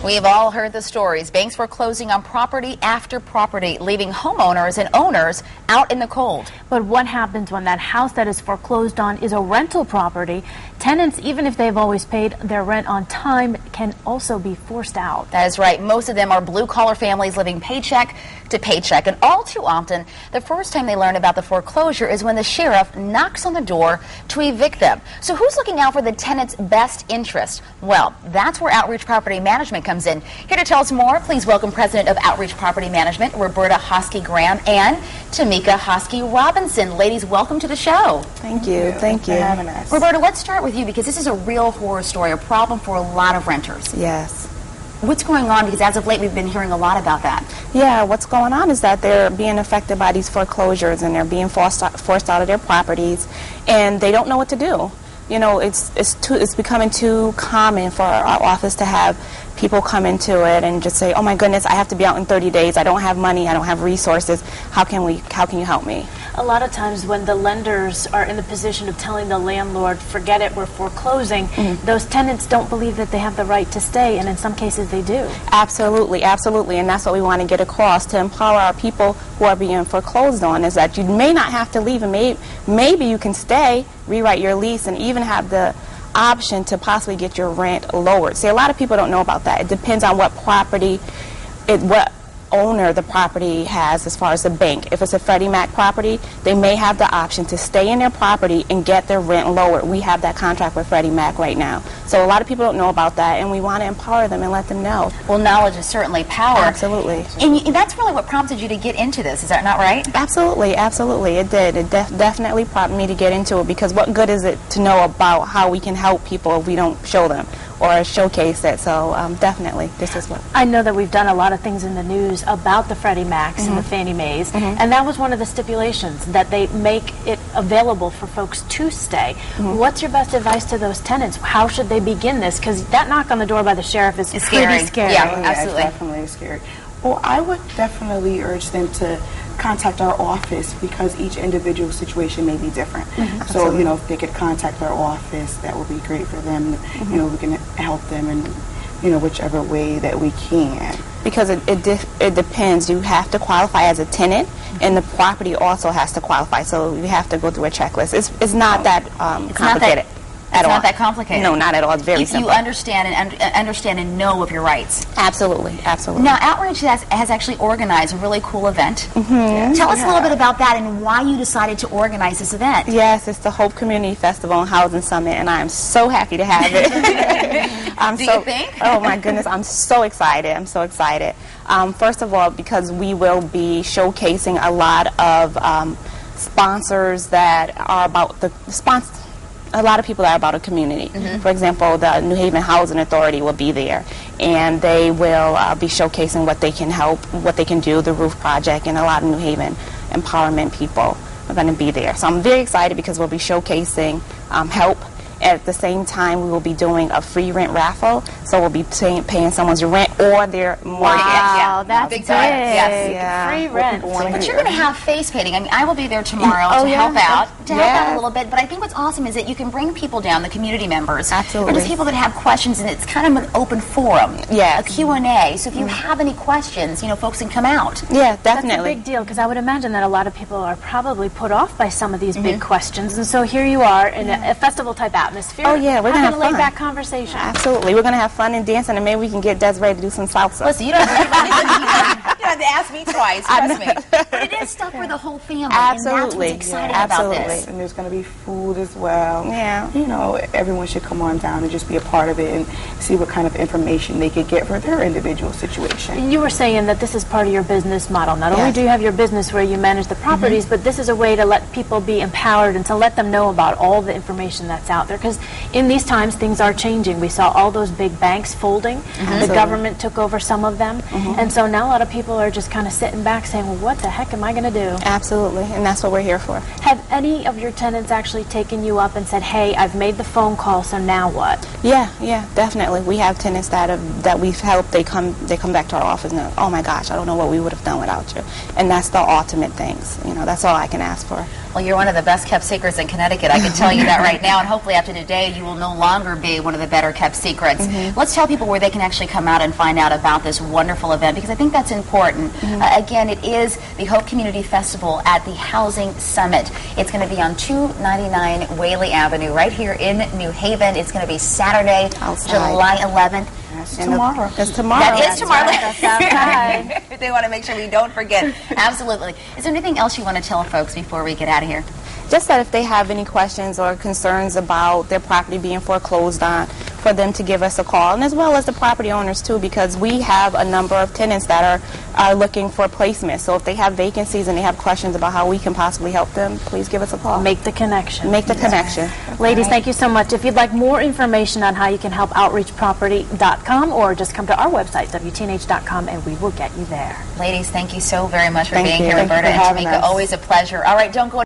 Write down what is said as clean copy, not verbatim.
We've all heard the stories. Banks foreclosing on property after property, leaving homeowners and owners out in the cold. But what happens when that house that is foreclosed on is a rental property? Tenants, even if they've always paid their rent on time, can also be forced out. That is right. Most of them are blue-collar families living paycheck to paycheck. And all too often, the first time they learn about the foreclosure is when the sheriff knocks on the door to evict them. So who's looking out for the tenant's best interest? Well, that's where Outreach Property Management comes in. Here to tell us more, please welcome President of Outreach Property Management, Roberta Hosky-Graham, and Tamika Hosky-Robinson. Ladies, welcome to the show. Thank you. Thank you for having us. Roberta, let's start with you because this is a real horror story, a problem for a lot of renters. Yes. What's going on? Because as of late, we've been hearing a lot about that. Yeah, what's going on is that they're being affected by these foreclosures and they're being forced out of their properties, and they don't know what to do. You know, it's becoming too common for our office to have people come into it and just say, "Oh my goodness, I have to be out in 30 days. I don't have money. I don't have resources. How can you help me?" A lot of times when the lenders are in the position of telling the landlord, "Forget it, we're foreclosing," those tenants don't believe that they have the right to stay, and in some cases they do. Absolutely, absolutely, and that's what we want to get across to empower our people who are being foreclosed on, is that you may not have to leave, and maybe you can stay, rewrite your lease, and even have the option to possibly get your rent lowered. See, a lot of people don't know about that. It depends on what property, what owner the property has as far as the bank. If it's a Freddie Mac property, they may have the option to stay in their property and get their rent lowered. We have that contract with Freddie Mac right now. So a lot of people don't know about that, and we want to empower them and let them know. Well, knowledge is certainly power. Absolutely. And that's really what prompted you to get into this. Is that not right? Absolutely, absolutely. It did. It definitely prompted me to get into it, because what good is it to know about how we can help people if we don't show them or showcase it? So definitely, this is what. I know that we've done a lot of things in the news about the Freddie Macs and the Fannie Maes, and that was one of the stipulations, that they make it available for folks to stay. What's your best advice to those tenants? How should they begin this? Because that knock on the door by the sheriff is pretty scary. Yeah, absolutely. It's definitely scary. Well, I would definitely urge them to contact our office, because each individual situation may be different. So, you know, if they could contact our office, that would be great for them. You know, we can help them in, you know, whichever way that we can. Because it depends. You have to qualify as a tenant, and the property also has to qualify. So you have to go through a checklist. It's not that complicated. It's not that complicated. No, not at all. It's very simple. You understand and know of your rights. Absolutely, absolutely. Now, Outreach has actually organized a really cool event. Tell us a little bit about that and why you decided to organize this event. Yes, it's the Hope Community Festival and Housing Summit, and I am so happy to have it. Do you think? Oh my goodness, I'm so excited. I'm so excited. First of all, because we will be showcasing a lot of sponsors that are about a lot of people that are about a community. For example, the New Haven Housing Authority will be there, and they will be showcasing what they can help, what they can do, the roof project, and a lot of New Haven empowerment people are going to be there. So I'm very excited because we'll be showcasing help. At the same time, we will be doing a free rent raffle, so we'll be paying someone's rent or their mortgage. Wow, that's big big. time. Yes. Yeah. Free rent. But you're going to have face painting. I mean, I will be there tomorrow to help out a little bit. But I think what's awesome is that you can bring people down, the community members. Absolutely. Or just people that have questions, and it's kind of an open forum. Yes. A Q&A. So if you have any questions, you know, folks can come out. Yeah, definitely. That's a big deal, because I would imagine that a lot of people are probably put off by some of these big questions. And so here you are in a festival-type atmosphere. Oh yeah, we're gonna have fun. laid-back conversation. Absolutely, we're gonna have fun and dancing, and maybe we can get Desiree to do some salsa. Listen, you don't have to ask me twice. Trust me. But it is stuff for the whole family. Absolutely, and that's what's exciting absolutely. about this. And there's going to be food as well. Yeah. You know, everyone should come on down and just be a part of it and see what kind of information they could get for their individual situation. You were saying that this is part of your business model. Not only do you have your business where you manage the properties, but this is a way to let people be empowered and to let them know about all the information that's out there. Because in these times, things are changing. We saw all those big banks folding. The government took over some of them. And so now a lot of people are just kind of sitting back saying, well, what the heck am I going to do? Absolutely, and that's what we're here for. Have any of your tenants actually taken you up and said, hey, I've made the phone call, so now what? Yeah, definitely. We have tenants that we've helped. They come back to our office and oh my gosh, I don't know what we would have done without you. And that's the ultimate things. You know, that's all I can ask for. Well, you're one of the best kept secrets in Connecticut. I can tell you that right now, and hopefully after today you will no longer be one of the better kept secrets. Let's tell people where they can actually come out and find out about this wonderful event, because I think that's important. Again, it is the Hope Community Festival at the Housing Summit. It's going to be on 299 Whaley Avenue right here in New Haven. It's going to be Saturday, July 11th. That's tomorrow. It's tomorrow. That is tomorrow. That's outside. They want to make sure we don't forget. Absolutely. Is there anything else you want to tell folks before we get out of here? Just that if they have any questions or concerns about their property being foreclosed on, for them to give us a call, and as well as the property owners too, because we have a number of tenants that are looking for placement. So if they have vacancies and they have questions about how we can possibly help them, please give us a call. Make the connection. Make the connection. Ladies, thank you so much. If you'd like more information on how you can help, outreachproperty.com, or just come to our website, WTNH.com, and we will get you there. Ladies, thank you so very much for Thank being you. here, Thank you Roberta for and having Tamika. us. Always a pleasure. All right, don't go